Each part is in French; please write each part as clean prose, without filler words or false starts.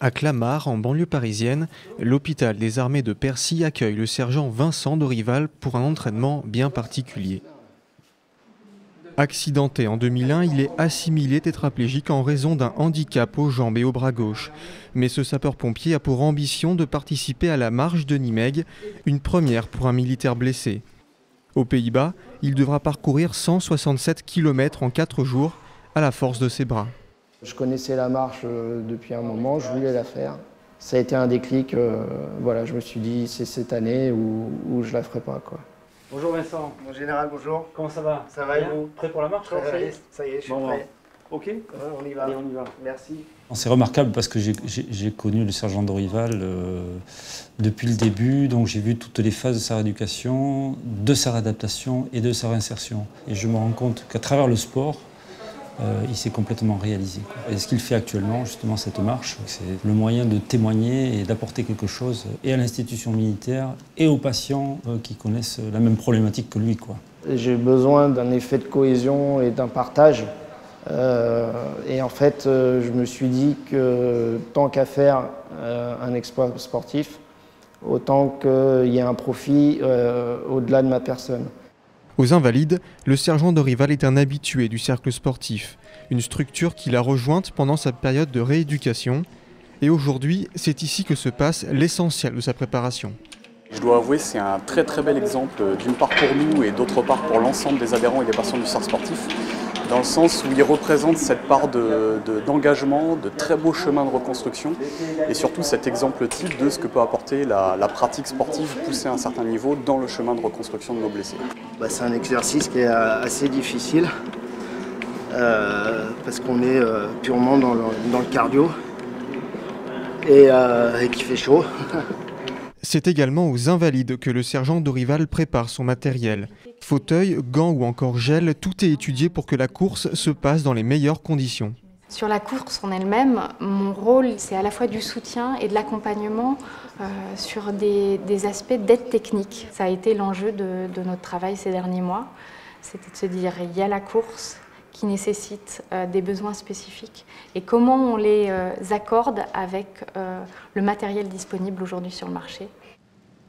À Clamart, en banlieue parisienne, l'hôpital des armées de Percy accueille le sergent Vincent Dorival pour un entraînement bien particulier. Accidenté en 2001, il est assimilé tétraplégique en raison d'un handicap aux jambes et au bras gauche. Mais ce sapeur-pompier a pour ambition de participer à la marche de Nimègue, une première pour un militaire blessé. Aux Pays-Bas, il devra parcourir 167 km en 4 jours à la force de ses bras. Je connaissais la marche depuis un moment, je voulais la faire. Ça a été un déclic, voilà, je me suis dit c'est cette année où je la ferai pas, quoi. Bonjour Vincent. Mon général, bonjour. Comment ça va? Ça va et vous? Prêt pour la marche? Ça y est, je suis prêt. Ok. On y va. Allez, on y va. Merci. C'est remarquable parce que j'ai connu le sergent Dorival depuis le début, donc j'ai vu toutes les phases de sa rééducation, de sa réadaptation et de sa réinsertion. Et je me rends compte qu'à travers le sport, il s'est complètement réalisé. Et ce qu'il fait actuellement, justement, cette marche, c'est le moyen de témoigner et d'apporter quelque chose et à l'institution militaire et aux patients qui connaissent la même problématique que lui, quoi. J'ai besoin d'un effet de cohésion et d'un partage. Et en fait, je me suis dit que tant qu'à faire un exploit sportif, autant qu'il y ait un profit au-delà de ma personne. Aux Invalides, le sergent Dorival est un habitué du cercle sportif, une structure qu'il a rejointe pendant sa période de rééducation. Et aujourd'hui, c'est ici que se passe l'essentiel de sa préparation. Je dois avouer, c'est un très bel exemple, d'une part pour nous et d'autre part pour l'ensemble des adhérents et des patients du cercle sportif, dans le sens où il représente cette part d'engagement, de très beaux chemins de reconstruction et surtout cet exemple type de ce que peut apporter la pratique sportive poussée à un certain niveau dans le chemin de reconstruction de nos blessés. C'est un exercice qui est assez difficile parce qu'on est purement dans le cardio et qui fait chaud. C'est également aux Invalides que le sergent Dorival prépare son matériel. Fauteuil, gants ou encore gel, tout est étudié pour que la course se passe dans les meilleures conditions. Sur la course en elle-même, mon rôle, c'est à la fois du soutien et de l'accompagnement sur des aspects d'aide technique. Ça a été l'enjeu de notre travail ces derniers mois. C'était de se dire, il y a la course qui nécessite des besoins spécifiques et comment on les accorde avec le matériel disponible aujourd'hui sur le marché.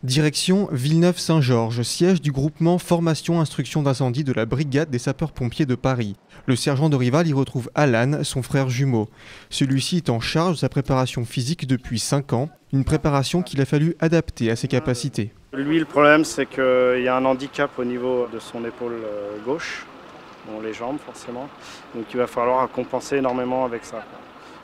Direction Villeneuve-Saint-Georges, siège du groupement Formation Instruction d'Incendie de la Brigade des sapeurs-pompiers de Paris. Le sergent Dorival y retrouve Alan, son frère jumeau. Celui-ci est en charge de sa préparation physique depuis 5 ans, une préparation qu'il a fallu adapter à ses capacités. Lui, le problème, c'est qu'il y a un handicap au niveau de son épaule gauche, bon, les jambes forcément, donc il va falloir compenser énormément avec ça.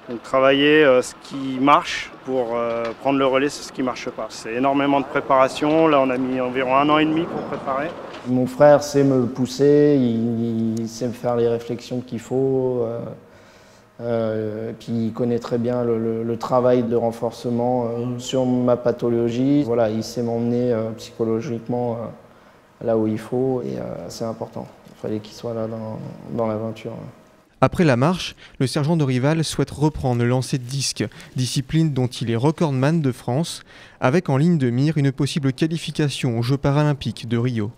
Donc travailler ce qui marche pour prendre le relais sur ce qui ne marche pas. C'est énormément de préparation, là on a mis environ 1 an et demi pour préparer. Mon frère sait me pousser, il sait me faire les réflexions qu'il faut, puis il connaît très bien le travail de renforcement sur ma pathologie. Voilà, il sait m'emmener psychologiquement là où il faut et c'est important. Il fallait qu'il soit là dans l'aventure. Après la marche, le sergent Dorival souhaite reprendre le lancer de disque, discipline dont il est recordman de France, avec en ligne de mire une possible qualification aux Jeux paralympiques de Rio.